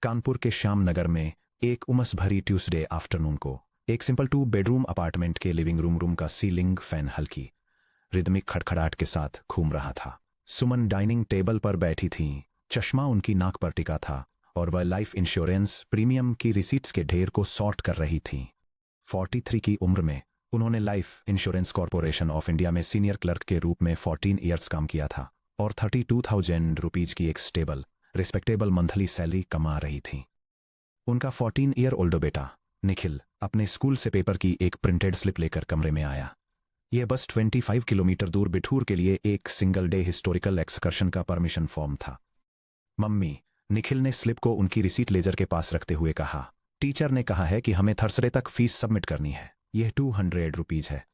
कानपुर के श्याम नगर में एक उमस भरी ट्यूसडे आफ्टरनून को एक सिंपल 2 बेडरूम अपार्टमेंट के लिविंग रूम का सीलिंग फैन हल्की रिदमिक खड़खड़ाहट के साथ घूम रहा था। सुमन डाइनिंग टेबल पर बैठी थीं, चश्मा उनकी नाक पर टिका था और वह लाइफ इंश्योरेंस प्रीमियम की रिसीट्स के ढेर को सॉर्ट कर रही थीं। 43 की उम्र में उन्होंने life insurance corporation of India में सीनियर क्लर्क के रूप में 14 ईयर्स काम किया था और 32,000 रुपीज की एक स्टेबल रिस्पेक्टेबल मंथली सैलरी कमा रही थी। उनका 14 ईयर ओल्ड बेटा निखिल अपने स्कूल से पेपर की एक प्रिंटेड स्लिप लेकर कमरे में आया। यह बस 25 किलोमीटर दूर बिठूर के लिए एक सिंगल डे हिस्टोरिकल एक्सकर्शन का परमिशन फॉर्म था। मम्मी, निखिल ने स्लिप को उनकी रिसीट लेजर के पास रखते हुए कहा, टीचर ने कहा है कि हमें थर्सडे तक फीस सबमिट करनी है। यह 200 रुपीज है।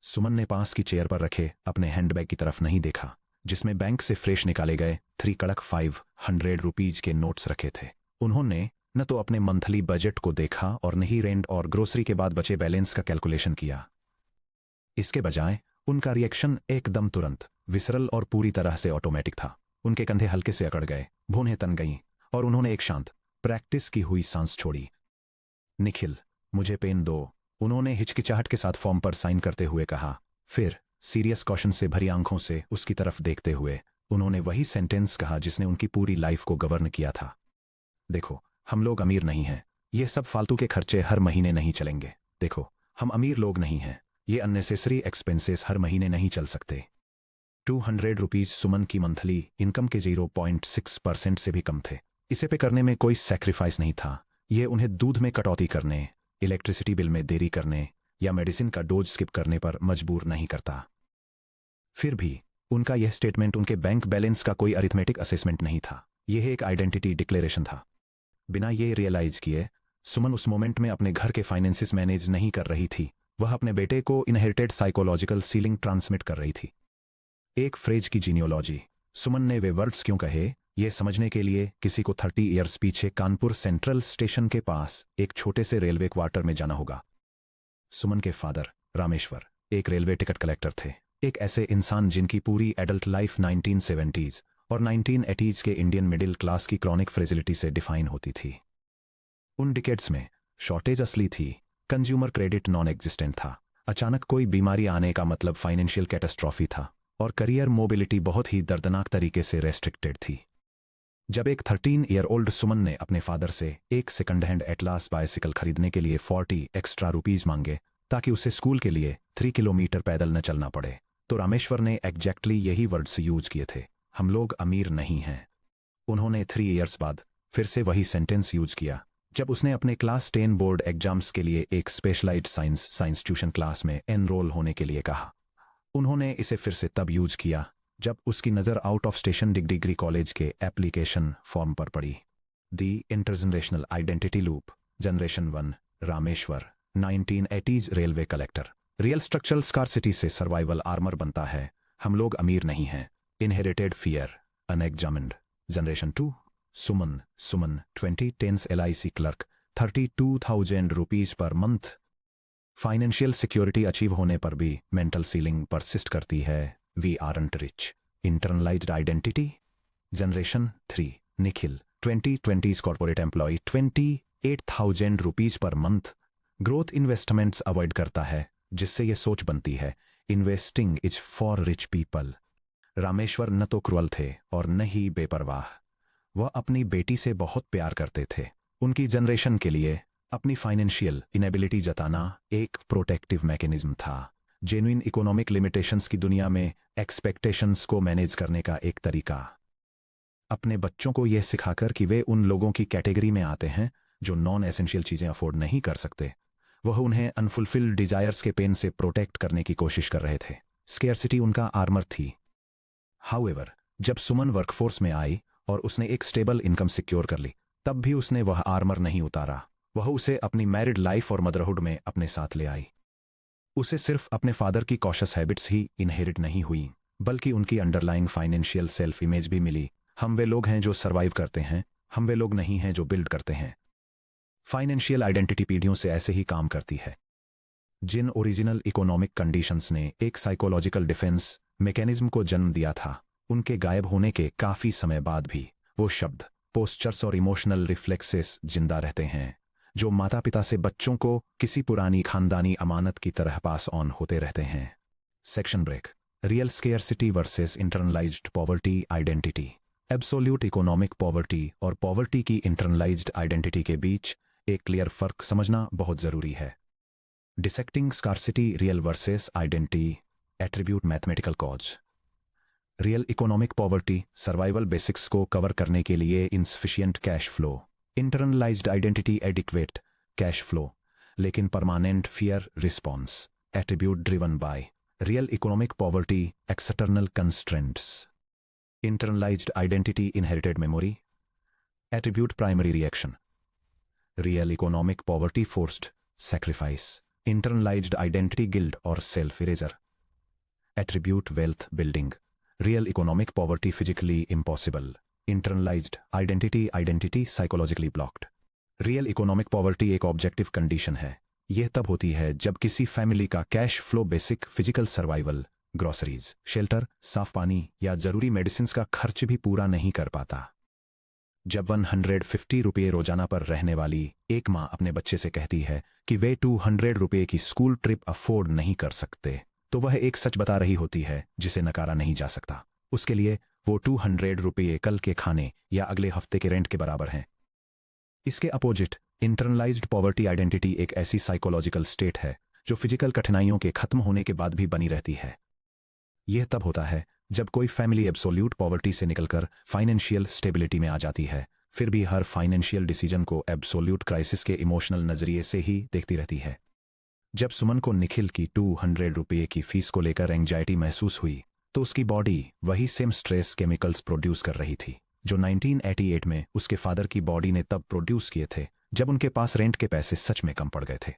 सुमन ने पास की चेयर पर रखे अपने हैंडबैग की तरफ नहीं देखा, जिसमें बैंक से फ्रेश निकाले गए 3 कड़क 500 रुपीज के नोट्स रखे थे। उन्होंने न तो अपने मंथली बजट को देखा और न ही रेंट और ग्रोसरी के बाद बचे बैलेंस का कैलकुलेशन किया। इसके बजाय उनका रिएक्शन एकदम तुरंत, विसरल और पूरी तरह से ऑटोमेटिक था। उनके कंधे हल्के से अकड़ गए, भौहें तन गईं और उन्होंने एक शांत, प्रैक्टिस की हुई सांस छोड़ी। निखिल, मुझे पेन दो, उन्होंने हिचकिचाहट के साथ फॉर्म पर साइन करते हुए कहा। फिर सीरियस कॉशन से भरी आंखों से उसकी तरफ देखते हुए उन्होंने वही सेंटेंस कहा जिसने उनकी पूरी लाइफ को गवर्न किया था। देखो, हम लोग अमीर नहीं हैं। ये सब फालतू के खर्चे हर महीने नहीं चलेंगे। देखो, हम अमीर लोग नहीं हैं। ये अननेसेसरी एक्सपेंसेस हर महीने नहीं चल सकते। 200 रुपीज सुमन की मंथली इनकम के 0.6% से भी कम थे। इसे पे करने में कोई सैक्रिफाइस नहीं था। ये उन्हें दूध में कटौती करने, इलेक्ट्रिसिटी बिल में देरी करने या मेडिसिन का डोज स्किप करने पर मजबूर नहीं करता। फिर भी उनका यह स्टेटमेंट उनके बैंक बैलेंस का कोई अरिथमेटिक असेसमेंट नहीं था। यह एक आइडेंटिटी डिक्लेरेशन था। बिना ये रियलाइज किए सुमन उस मोमेंट में अपने घर के फाइनेंसिस मैनेज नहीं कर रही थी, वह अपने बेटे को इनहेरिटेड साइकोलॉजिकल सीलिंग ट्रांसमिट कर रही थी। एक फ्रेज की जीनियोलॉजी। सुमन ने वे वर्ड्स क्यों कहे, यह समझने के लिए किसी को 30 ईयर्स पीछे कानपुर सेंट्रल स्टेशन के पास एक छोटे से रेलवे क्वार्टर में जाना होगा। सुमन के फादर रामेश्वर एक रेलवे टिकट कलेक्टर थे, एक ऐसे इंसान जिनकी पूरी एडल्ट लाइफ 1970s और 1980s के इंडियन मिडिल क्लास की क्रॉनिक फ्रेजिलिटी से डिफाइन होती थी। उन डिकेड्स में शॉर्टेज असली थी, कंज्यूमर क्रेडिट नॉन एग्जिस्टेंट था, अचानक कोई बीमारी आने का मतलब फाइनेंशियल कैटास्ट्रॉफी था और करियर मोबिलिटी बहुत ही दर्दनाक तरीके से रेस्ट्रिक्टेड थी। जब एक 13 ईयर ओल्ड सुमन ने अपने फादर से एक सेकंड हैंड एटलास बाइसिकल खरीदने के लिए 40 एक्स्ट्रा रुपीज मांगे ताकि उसे स्कूल के लिए 3 किलोमीटर पैदल न चलना पड़े, तो रामेश्वर ने एग्जैक्टली यही वर्ड्स यूज किए थे, हम लोग अमीर नहीं हैं। उन्होंने 3 ईयर्स बाद फिर से वही सेंटेंस यूज किया जब उसने अपने क्लास 10 बोर्ड एग्जाम्स के लिए एक स्पेशलाइज्ड साइंस ट्यूशन क्लास में एनरोल होने के लिए कहा। उन्होंने इसे फिर से तब यूज किया जब उसकी नज़र out of station degree college के एप्लीकेशन फॉर्म पर पड़ी। The intergenerational identity loop, generation 1, Rameshwar 1980s railway collector. Real structural scarcity से सर्वाइवल आर्मर बनता है, हम लोग अमीर नहीं हैं। Inherited fear, unexamined. Generation 2, Suman 2010s LIC clerk, 32,000 rupees per month. Financial security achieve होने पर भी मेंटल सीलिंग परसिस्ट करती है। We aren't rich. Internalised identity. Generation 3, Nikhil 2020s corporate employee, 28,000 rupees per month. Growth investments avoid करता है, जिससे यह सोच बनती है investing is for rich people. Rameshwar न तो क्रूअल थे और न ही बेपरवाह। वह अपनी बेटी से बहुत प्यार करते थे। उनकी जनरेशन के लिए अपनी फाइनेंशियल इनेबिलिटी जताना एक प्रोटेक्टिव मैकेनिज्म था, जेन्युइन इकोनॉमिक लिमिटेशंस की दुनिया में एक्सपेक्टेशंस को मैनेज करने का एक तरीका। अपने बच्चों को यह सिखाकर कि वे उन लोगों की कैटेगरी में आते हैं जो नॉन एसेंशियल चीजें अफोर्ड नहीं कर सकते, वह उन्हें अनफुलफिल्ड डिजायर्स के पेन से प्रोटेक्ट करने की कोशिश कर रहे थे। स्केर्सिटी उनका आर्मर थी। हाउएवर, जब सुमन वर्कफोर्स में आई और उसने एक स्टेबल इनकम सिक्योर कर ली, तब भी उसने वह आर्मर नहीं उतारा। वह उसे अपनी मैरिड लाइफ और मदरहुड में अपने साथ ले आई। उसे सिर्फ अपने फादर की कॉशियस हैबिट्स ही इनहेरिट नहीं हुई, बल्कि उनकी अंडरलाइंग फाइनेंशियल सेल्फ इमेज भी मिली। हम वे लोग हैं जो सर्वाइव करते हैं, हम वे लोग नहीं हैं जो बिल्ड करते हैं। फाइनेंशियल आइडेंटिटी पीढ़ियों से ऐसे ही काम करती है। जिन ओरिजिनल इकोनॉमिक कंडीशंस ने एक साइकोलॉजिकल डिफेंस मैकेनिज्म को जन्म दिया था, उनके गायब होने के काफी समय बाद भी वो शब्द पोस्चर्स और इमोशनल रिफ्लेक्सेस जिंदा रहते हैं, जो माता पिता से बच्चों को किसी पुरानी खानदानी अमानत की तरह पास ऑन होते रहते हैं। Section break. Real scarcity versus internalised poverty identity. Absolute economic poverty और पॉवर्टी की इंटरनलाइज्ड आइडेंटिटी के बीच एक क्लियर फर्क समझना बहुत जरूरी है। Dissecting scarcity real versus identity attribute mathematical cause. Real economic poverty survival basics को कवर करने के लिए insufficient cash flow, internalised identity adequate cash flow लेकिन permanent fear response, attribute driven by real economic poverty external constraints, internalized identity inherited memory, attribute primary reaction, real economic poverty forced sacrifice, internalized identity guilt or self erasure, attribute wealth building, real economic poverty physically impossible, internalized identity psychologically blocked. Real economic poverty एक objective condition है। यह तब होती है जब किसी family का cash flow basic physical survival, groceries, shelter, साफ पानी या जरूरी मेडिसिन्स का खर्च भी पूरा नहीं कर पाता। जब 150 रुपये रोजाना पर रहने वाली एक माँ अपने बच्चे से कहती है कि वे 200 रुपये की स्कूल ट्रिप अफोर्ड नहीं कर सकते, तो वह एक सच बता रही होती है जिसे नकारा नहीं जा सकता। उसके लिए वो 200 रुपये कल के खाने या अगले हफ्ते के रेंट के बराबर हैं। इसके अपोजिट इंटरनलाइज्ड पॉवर्टी आइडेंटिटी एक ऐसी साइकोलॉजिकल स्टेट है जो फिजिकल कठिनाइयों के खत्म होने के बाद भी बनी रहती है। यह तब होता है जब कोई फैमिली एब्सोल्यूट पॉवर्टी से निकलकर फाइनेंशियल स्टेबिलिटी में आ जाती है, फिर भी हर फाइनेंशियल डिसीजन को एब्सोल्यूट क्राइसिस के इमोशनल नजरिए से ही देखती रहती है। जब सुमन को निखिल की 200 रुपये की फीस को लेकर एंजाइटी महसूस हुई, तो उसकी बॉडी वही सेम स्ट्रेस केमिकल्स प्रोड्यूस कर रही थी जो 1988 में उसके फादर की बॉडी ने तब प्रोड्यूस किए थे, जब उनके पास रेंट के पैसे सच में कम पड़ गए थे।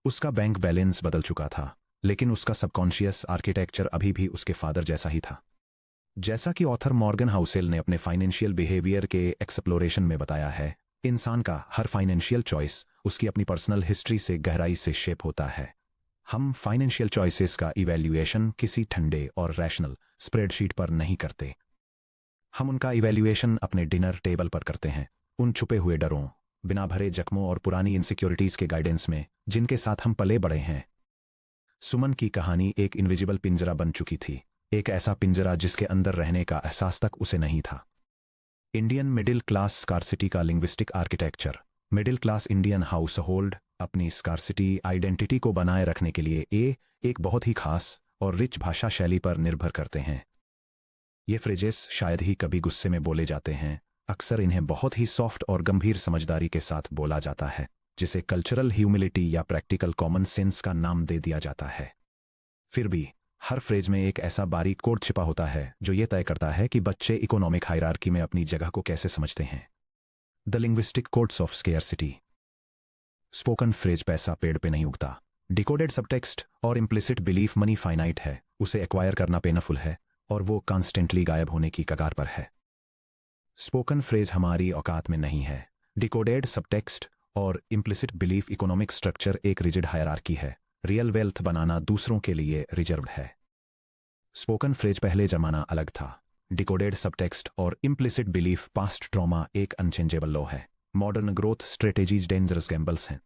उसका बैंक बैलेंस बदल चुका था, लेकिन उसका सबकॉन्शियस आर्किटेक्चर अभी भी उसके फादर जैसा ही था। जैसा कि ऑथर मॉर्गन हाउसेल ने अपने फाइनेंशियल बिहेवियर के एक्सप्लोरेशन में बताया है, इंसान का हर फाइनेंशियल चॉइस उसकी अपनी पर्सनल हिस्ट्री से गहराई से शेप होता है। हम फाइनेंशियल चॉइसेस का इवैल्यूएशन किसी ठंडे और रैशनल स्प्रेडशीट पर नहीं करते। हम उनका इवैल्यूएशन अपने डिनर टेबल पर करते हैं, उन छुपे हुए डरों, बिना भरे जख्मों और पुरानी इनसिक्योरिटीज के गाइडेंस में जिनके साथ हम पले बड़े हैं। सुमन की कहानी एक इनविजिबल पिंजरा बन चुकी थी, एक ऐसा पिंजरा जिसके अंदर रहने का एहसास तक उसे नहीं था। इंडियन मिडिल क्लास स्कार्सिटी का linguistic architecture. Middle class Indian house hold अपनी स्कार्सिटी आइडेंटिटी को बनाए रखने के लिए एक बहुत ही खास और रिच भाषा शैली पर निर्भर करते हैं। ये फ्रेजेस शायद ही कभी गुस्से में बोले जाते हैं, अक्सर इन्हें बहुत ही सॉफ्ट और गंभीर समझदारी के साथ बोला जाता है, जिसे कल्चरल ह्यूमिलिटी या प्रैक्टिकल कॉमन सेंस का नाम दे दिया जाता है। फिर भी हर फ्रेज में एक ऐसा बारीक कोड छिपा होता है जो ये तय करता है कि बच्चे इकोनॉमिक हायरार्की में अपनी जगह को कैसे समझते हैं। The linguistic codes of scarcity. Spoken phrase पैसा पेड़ पे नहीं उगता। डिकोडेड सबटेक्स्ट और इम्प्लिसिट बिलीफ मनी फाइनाइट है, उसे एक्वायर करना पेनफुल है और वो कॉन्स्टेंटली गायब होने की कगार पर है। स्पोकन फ्रेज हमारी औकात में नहीं है। डिकोडेड सबटेक्स्ट और इम्प्लिसिट बिलीफ इकोनॉमिक स्ट्रक्चर एक रिजिड हायरार्की है। रियल वेल्थ बनाना दूसरों के लिए रिजर्व्ड है। स्पोकन फ्रेज पहले जमाना अलग था। डिकोडेड सबटेक्स्ट और इम्प्लिसिट बिलीफ पास्ट ट्रॉमा एक अनचेंजेबल लॉ है। Modern growth strategies dangerous gambles हैं।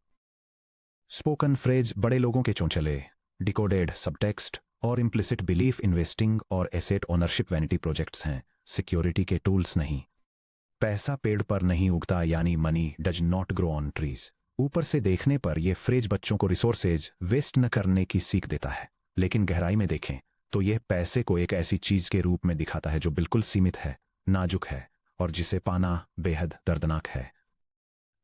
स्पोकन फ्रेज बड़े लोगों के चौंचले, डिकोडेड सबटेक्स्ट और इम्प्लिसिट बिलीफ इन्वेस्टिंग और एसेट ओनरशिप वैनिटी प्रोजेक्ट्स हैं, सिक्योरिटी के टूल्स नहीं। पैसा पेड़ पर नहीं उगता यानी money does not grow on trees. ऊपर से देखने पर यह फ्रेज बच्चों को रिसोर्सेज वेस्ट न करने की सीख देता है, लेकिन गहराई में देखें तो यह पैसे को एक ऐसी चीज के रूप में दिखाता है जो बिल्कुल सीमित है, नाजुक है और जिसे पाना बेहद दर्दनाक है।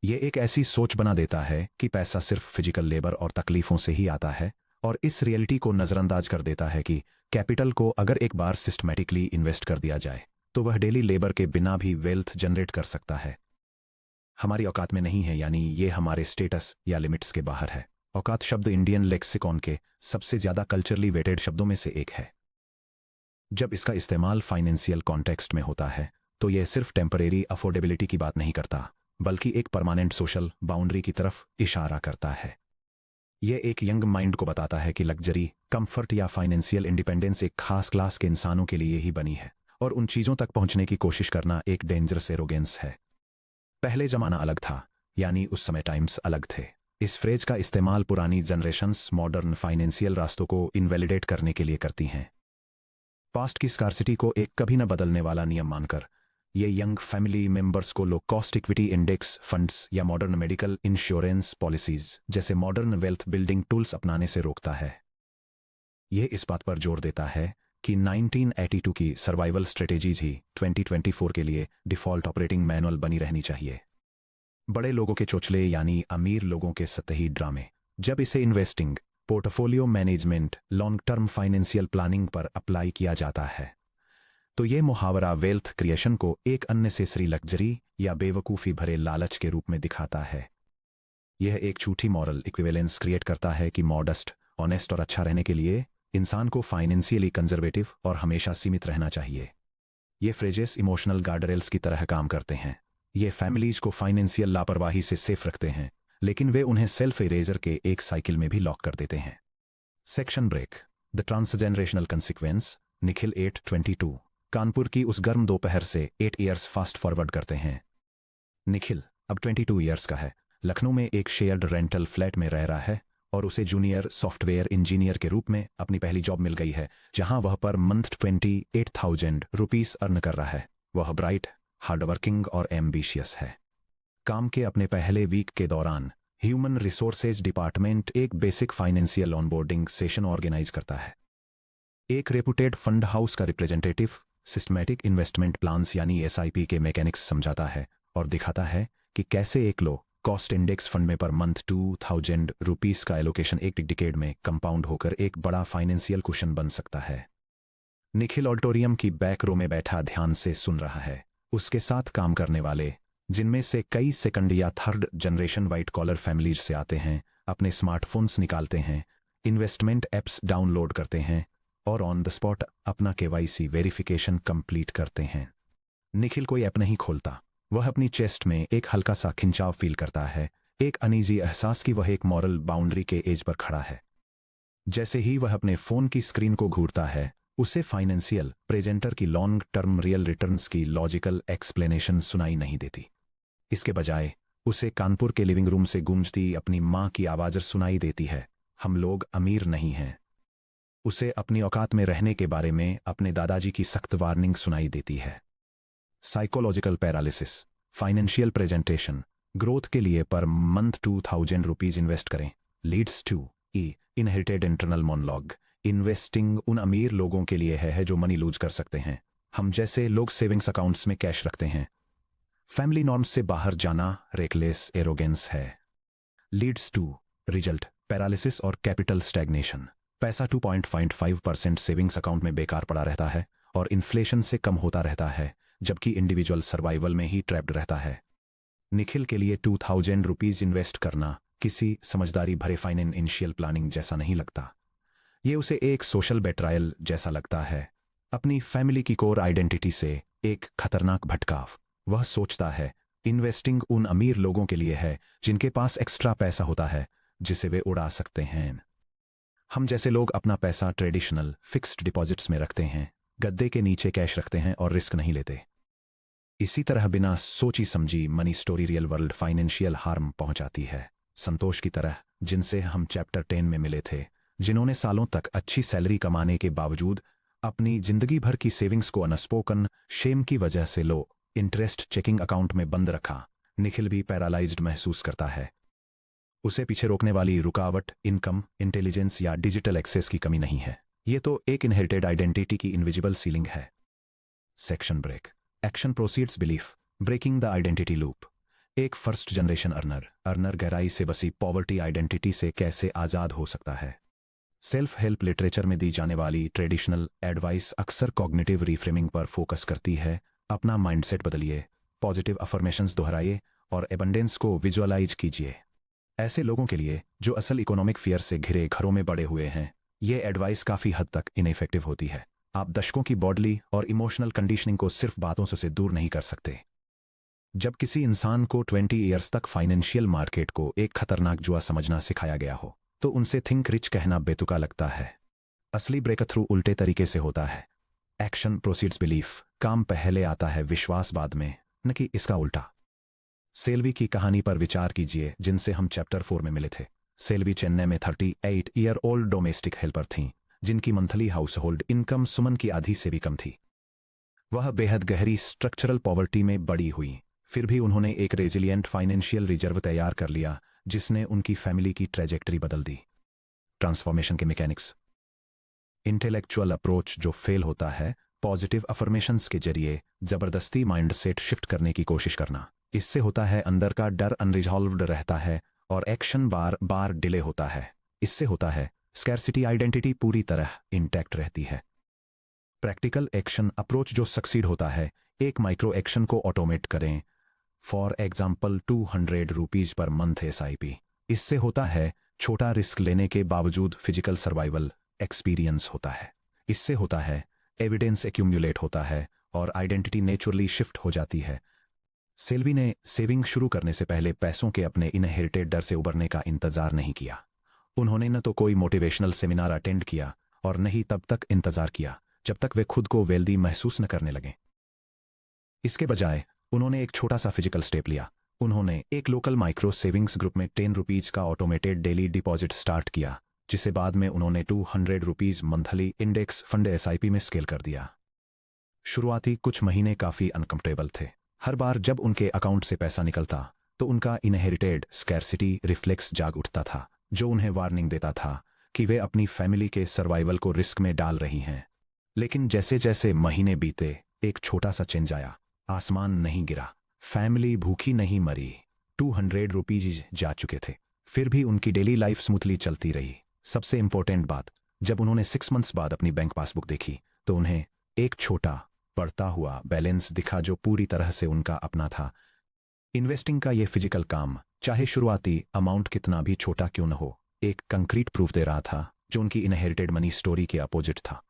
यह एक ऐसी सोच बना देता है कि पैसा सिर्फ फिजिकल लेबर और तकलीफों से ही आता है, और इस रियलिटी को नजरअंदाज कर देता है कि कैपिटल को अगर एक बार सिस्टमैटिकली इन्वेस्ट कर दिया जाए तो वह डेली लेबर के बिना भी वेल्थ जनरेट कर सकता है। हमारी औकात में नहीं है यानी ये हमारे स्टेटस या लिमिट्स के बाहर है। औकात शब्द इंडियन लेक्सिकॉन के सबसे ज्यादा कल्चरली वेटेड शब्दों में से एक है। जब इसका इस्तेमाल फाइनेंशियल कॉन्टेक्स्ट में होता है तो यह सिर्फ टेम्परेरी अफोर्डेबिलिटी की बात नहीं करता, बल्कि एक परमानेंट सोशल बाउंड्री की तरफ इशारा करता है। यह एक यंग माइंड को बताता है कि लग्जरी, कंफर्ट या फाइनेंशियल इंडिपेंडेंस एक खास क्लास के इंसानों के लिए ही बनी है और उन चीज़ों तक पहुंचने की कोशिश करना एक डेंजरस एरोगेंस है। पहले जमाना अलग था, यानी उस समय टाइम्स अलग थे। इस फ्रेज का इस्तेमाल पुरानी जनरेशंस मॉडर्न फाइनेंशियल रास्तों को इनवैलिडेट करने के लिए करती हैं। पास्ट की स्कार्सिटी को एक कभी न बदलने वाला नियम मानकर ये यंग फैमिली मेंबर्स को low cost equity index funds या मॉडर्न मेडिकल इंश्योरेंस पॉलिसीज जैसे मॉडर्न वेल्थ बिल्डिंग टूल्स अपनाने से रोकता है। यह इस बात पर जोर देता है कि 1982 की सर्वाइवल स्ट्रेटेजीज ही 2024 के लिए डिफॉल्ट ऑपरेटिंग मैनुअल बनी रहनी चाहिए। बड़े लोगों के चोचले यानी अमीर लोगों के सतही ड्रामे जब इसे investing, portfolio management, long term financial planning पर अप्लाई किया जाता है तो ये मुहावरा वेल्थ क्रिएशन को एक अननेसेसरी लग्जरी या बेवकूफ़ी भरे लालच के रूप में दिखाता है। यह एक झूठी मॉरल इक्विवेलेंस क्रिएट करता है कि मॉडेस्ट, ऑनेस्ट और अच्छा रहने के लिए इंसान को फाइनेंशियली कंजर्वेटिव और हमेशा सीमित रहना चाहिए। ये फ्रेजेस इमोशनल गार्डरेल्स की तरह काम करते हैं। ये फैमिलीज को फाइनेंशियल लापरवाही से सेफ रखते हैं, लेकिन वे उन्हें सेल्फ इरेजर के एक साइकिल में भी लॉक कर देते हैं। Section break, the transgenerational consequence. Nikhil 822 Kanpur की उस गर्म दोपहर से 8 ईयर्स फास्ट फॉरवर्ड करते हैं। निखिल अब 22 ईयर्स का है, लखनऊ में एक शेयर्ड रेंटल फ्लैट में रह रहा है और उसे जूनियर सॉफ्टवेयर इंजीनियर के रूप में अपनी पहली जॉब मिल गई है, जहां वह पर मंथ 28,000 रुपीस अर्न कर रहा है। वह ब्राइट, हार्डवर्किंग और एम्बिशियस है। काम के अपने पहले वीक के दौरान ह्यूमन रिसोर्सेज डिपार्टमेंट एक basic financial onboarding session organise करता है। एक रेपुटेड फंड हाउस का रिप्रेजेंटेटिव सिस्टमैटिक इन्वेस्टमेंट प्लान्स यानी एसआईपी के मैकेनिक्स समझाता है और दिखाता है कि कैसे एक लो कॉस्ट इंडेक्स फंड में पर मंथ 2,000 रुपीस का एलोकेशन एक डिकेड में कंपाउंड होकर एक बड़ा फाइनेंशियल कुशन बन सकता है। निखिल ऑडिटोरियम की बैक रो में बैठा ध्यान से सुन रहा है। उसके साथ काम करने वाले, जिनमें से कई सेकंड या third generation white collar families से आते हैं, अपने स्मार्टफोन्स निकालते हैं, इन्वेस्टमेंट एप्स डाउनलोड करते हैं और ऑन द स्पॉट अपना केवाईसी वेरिफिकेशन कंप्लीट करते हैं। निखिल कोई ऐप नहीं खोलता। वह अपनी चेस्ट में एक हल्का सा खिंचाव फील करता है, एक अनईजी एहसास कि वह एक मॉरल बाउंड्री के एज पर खड़ा है। जैसे ही वह अपने फोन की स्क्रीन को घूरता है, उसे फाइनेंशियल प्रेजेंटर की लॉन्ग टर्म रियल रिटर्न्स की लॉजिकल एक्सप्लेनेशन सुनाई नहीं देती। इसके बजाय उसे कानपुर के लिविंग रूम से गूंजती अपनी माँ की आवाज सुनाई देती है, हम लोग अमीर नहीं हैं। उसे अपनी औकात में रहने के बारे में अपने दादाजी की सख्त वार्निंग सुनाई देती है। Psychological paralysis, financial presentation, growth के लिए पर मंथ 2,000 रुपीज इन्वेस्ट करें, leads to inherited internal monologue. Investing उन अमीर लोगों के लिए है जो मनी लूज कर सकते हैं। हम जैसे लोग सेविंग्स अकाउंट्स में कैश रखते हैं। फैमिली नॉर्म्स से बाहर जाना रेकलेस एरोगेंस है। लीड्स टू रिजल्ट पैरालिसिस और कैपिटल स्टैग्नेशन। पैसा 2.55% सेविंग्स अकाउंट में बेकार पड़ा रहता है और इन्फ्लेशन से कम होता रहता है, जबकि इंडिविजुअल सर्वाइवल में ही ट्रैप्ड रहता है। निखिल के लिए 2,000 रुपीज इन्वेस्ट करना किसी समझदारी भरे फाइनेंशियल प्लानिंग जैसा नहीं लगता। ये उसे एक सोशल बेट्रायल जैसा लगता है, अपनी फैमिली की कोर आइडेंटिटी से एक खतरनाक भटकाव। वह सोचता है इन्वेस्टिंग उन अमीर लोगों के लिए है जिनके पास एक्स्ट्रा पैसा होता है जिसे वे उड़ा सकते हैं। हम जैसे लोग अपना पैसा ट्रेडिशनल फिक्स्ड डिपॉजिट्स में रखते हैं, गद्दे के नीचे कैश रखते हैं और रिस्क नहीं लेते। इसी तरह बिना सोची समझी money story real world financial harm पहुंचाती है। संतोष की तरह, जिनसे हम चैप्टर 10 में मिले थे, जिन्होंने सालों तक अच्छी सैलरी कमाने के बावजूद अपनी जिंदगी भर की सेविंग्स को अनस्पोकन शेम की वजह से लो इंटरेस्ट चेकिंग अकाउंट में बंद रखा। निखिल भी पैरालाइज्ड महसूस करता है। उसे पीछे रोकने वाली रुकावट इनकम, इंटेलिजेंस या डिजिटल एक्सेस की कमी नहीं है। ये तो एक इनहेरिटेड आइडेंटिटी की इनविजिबल सीलिंग है। Section break, action proceeds belief, breaking the identity loop. एक फर्स्ट जनरेशन अर्नर गहराई से बसी पॉवर्टी आइडेंटिटी से कैसे आजाद हो सकता है। सेल्फ हेल्प लिटरेचर में दी जाने वाली ट्रेडिशनल एडवाइस अक्सर कॉग्निटिव रिफ्रेमिंग पर फोकस करती है। अपना माइंडसेट बदलिए, पॉजिटिव अफर्मेशंस दोहराइए और एबंडेंस को विजुअलाइज कीजिए। ऐसे लोगों के लिए जो असल इकोनॉमिक फियर से घिरे घरों में बड़े हुए हैं, ये एडवाइस काफ़ी हद तक इनइफेक्टिव होती है। आप दशकों की बॉडली और इमोशनल कंडीशनिंग को सिर्फ बातों से दूर नहीं कर सकते। जब किसी इंसान को 20 ईयर्स तक फाइनेंशियल मार्केट को एक खतरनाक जुआ समझना सिखाया गया हो, तो उनसे थिंक रिच कहना बेतुका लगता है। असली ब्रेक थ्रू उल्टे तरीके से होता है। एक्शन प्रोसीड्स बिलीफ, काम पहले आता है विश्वास बाद में, न कि इसका उल्टा। सेल्वी की कहानी पर विचार कीजिए, जिनसे हम चैप्टर 4 में मिले थे। सेल्वी चेन्नई में 38 ईयर ओल्ड डोमेस्टिक हेल्पर थीं, जिनकी मंथली हाउस होल्ड इनकम सुमन की आधी से भी कम थी। वह बेहद गहरी स्ट्रक्चरल पॉवर्टी में बड़ी हुई, फिर भी उन्होंने एक रेजिलिएंट फाइनेंशियल रिजर्व तैयार कर लिया, जिसने उनकी फैमिली की ट्रैजेक्टरी बदल दी। ट्रांसफॉर्मेशन के मैकेनिक्स। इंटेलेक्चुअल अप्रोच जो फेल होता है, पॉजिटिव अफर्मेशंस के जरिए जबरदस्ती माइंडसेट शिफ्ट करने की कोशिश करना। इससे होता है अंदर का डर अनरिजॉल्व्ड रहता है और एक्शन बार बार डिले होता है। इससे होता है स्कैर्सिटी आइडेंटिटी पूरी तरह इंटैक्ट रहती है। प्रैक्टिकल एक्शन अप्रोच जो सक्सीड होता है, एक माइक्रो एक्शन को ऑटोमेट करें, for example 200 rupees per month SIP। इससे होता है छोटा रिस्क लेने के बावजूद फिजिकल सर्वाइवल एक्सपीरियंस होता है। इससे होता है एविडेंस एक्यूमुलेट होता है और आइडेंटिटी नेचुरली शिफ्ट हो जाती है। सेल्वी ने सेविंग शुरू करने से पहले पैसों के अपने इनहेरिटेड डर से उबरने का इंतजार नहीं किया। उन्होंने न तो कोई मोटिवेशनल सेमिनार अटेंड किया और न ही तब तक इंतजार किया जब तक वे खुद को वेल्दी महसूस न करने लगे। इसके बजाय उन्होंने एक छोटा सा फिजिकल स्टेप लिया। उन्होंने एक लोकल माइक्रो सेविंग्स ग्रुप में 10 रुपीज का ऑटोमेटेड डेली डिपॉजिट स्टार्ट किया, जिसे बाद में उन्होंने 200 rupees monthly index fund SIP में स्केल कर दिया। शुरुआती कुछ महीने काफी अनकंफर्टेबल थे। हर बार जब उनके अकाउंट से पैसा निकलता तो उनका इनहेरिटेड स्कैर्सिटी रिफ्लेक्स जाग उठता था, जो उन्हें वार्निंग देता था कि वे अपनी फैमिली के सर्वाइवल को रिस्क में डाल रही हैं। लेकिन जैसे जैसे महीने बीते, एक छोटा सा चेंज आया। आसमान नहीं गिरा, फैमिली भूखी नहीं मरी, 200 रुपीज जा चुके थे, फिर भी उनकी डेली लाइफ स्मूथली चलती रही। सबसे इंपॉर्टेंट बात, जब उन्होंने 6 मंथ्स बाद अपनी बैंक पासबुक देखी तो उन्हें एक छोटा बढ़ता हुआ बैलेंस दिखा जो पूरी तरह से उनका अपना था। इन्वेस्टिंग का ये फिजिकल काम, चाहे शुरुआती अमाउंट कितना भी छोटा क्यों न हो, एक कंक्रीट प्रूफ दे रहा था जो उनकी इनहेरिटेड मनी स्टोरी के अपोजिट था।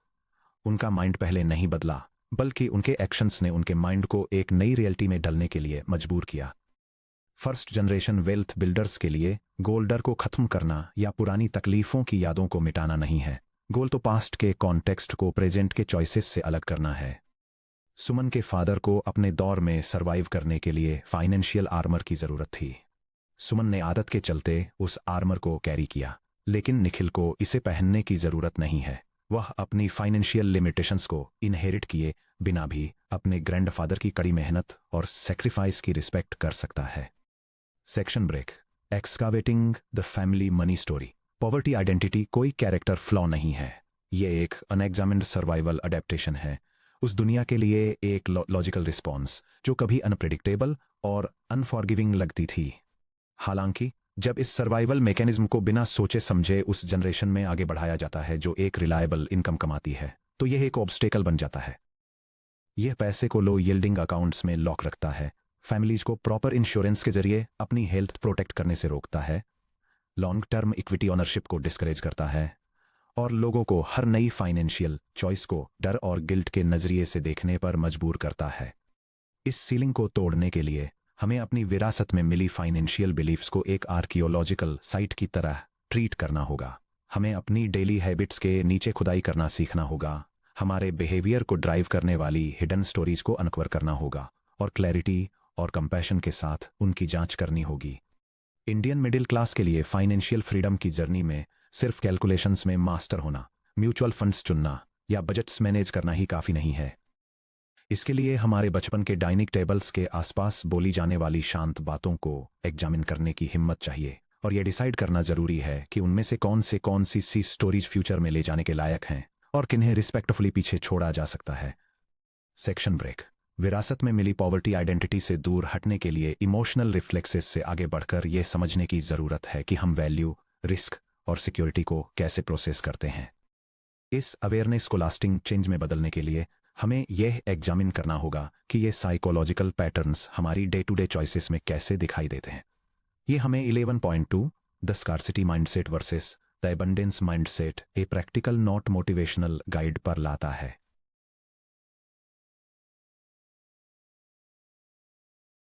उनका माइंड पहले नहीं बदला, बल्कि उनके एक्शंस ने उनके माइंड को एक नई रियलिटी में ढलने के लिए मजबूर किया। फर्स्ट जनरेशन वेल्थ बिल्डर्स के लिए गोल डर को खत्म करना या पुरानी तकलीफों की यादों को मिटाना नहीं है। गोल तो पास्ट के कॉन्टेक्स्ट को प्रेजेंट के चॉइसेस से अलग करना है। सुमन के फादर को अपने दौर में सरवाइव करने के लिए फाइनेंशियल आर्मर की जरूरत थी। सुमन ने आदत के चलते उस आर्मर को कैरी किया, लेकिन निखिल को इसे पहनने की जरूरत नहीं है। वह अपनी फाइनेंशियल लिमिटेशंस को इनहेरिट किए बिना भी अपने ग्रैंडफादर की कड़ी मेहनत और सेक्रीफाइस की रिस्पेक्ट कर सकता है। Section break. Excavating the family money story. Poverty identity कोई कैरेक्टर फ्लॉ नहीं है, ये एक अनएग्जामिन्ड सर्वाइवल अडेप्टेशन है उस दुनिया के लिए, एक लॉजिकल रिस्पॉन्स जो कभी अनप्रेडिक्टेबल और अनफॉरगिविंग लगती थी। हालांकि जब इस सर्वाइवल मैकेनिज्म को बिना सोचे समझे उस जनरेशन में आगे बढ़ाया जाता है जो एक रिलायबल इनकम कमाती है, तो यह एक ऑब्स्टेकल बन जाता है। यह पैसे को लो यील्डिंग अकाउंट्स में लॉक रखता है, फैमिलीज को प्रॉपर इंश्योरेंस के जरिए अपनी हेल्थ प्रोटेक्ट करने से रोकता है, लॉन्ग टर्म इक्विटी ओनरशिप को डिस्करेज करता है और लोगों को हर नई फाइनेंशियल चॉइस को डर और गिल्ट के नजरिए से देखने पर मजबूर करता है। इस सीलिंग को तोड़ने के लिए हमें अपनी विरासत में मिली फाइनेंशियल बिलीफ्स को एक आर्कियोलॉजिकल साइट की तरह ट्रीट करना होगा। हमें अपनी डेली हैबिट्स के नीचे खुदाई करना सीखना होगा, हमारे बिहेवियर को ड्राइव करने वाली हिडन स्टोरीज को अनकवर करना होगा और क्लैरिटी और कंपैशन के साथ उनकी जांच करनी होगी। इंडियन मिडिल क्लास के लिए फाइनेंशियल फ्रीडम की जर्नी में सिर्फ कैलकुलेशंस में मास्टर होना, म्यूचुअल फंड्स चुनना या बजट्स मैनेज करना ही काफी नहीं है। इसके लिए हमारे बचपन के डाइनिंग टेबल्स के आसपास बोली जाने वाली शांत बातों को एग्जामिन करने की हिम्मत चाहिए और यह डिसाइड करना जरूरी है कि उनमें से कौन सी स्टोरीज फ्यूचर में ले जाने के लायक हैं और किन्हें रिस्पेक्टफुली पीछे छोड़ा जा सकता है। Section break. विरासत में मिली पॉवर्टी आइडेंटिटी से दूर हटने के लिए इमोशनल रिफ्लेक्सेस से आगे बढ़कर यह समझने की जरूरत है कि हम वैल्यू, रिस्क और सिक्योरिटी को कैसे प्रोसेस करते हैं। इस अवेयरनेस को लास्टिंग चेंज में बदलने के लिए हमें यह एग्जामिन करना होगा कि ये साइकोलॉजिकल पैटर्न्स हमारी डे टू डे चॉइसेस में कैसे दिखाई देते हैं। ये हमें 11.2 the scarcity mindset versus the abundance mindset, a practical not motivational guide पर लाता है।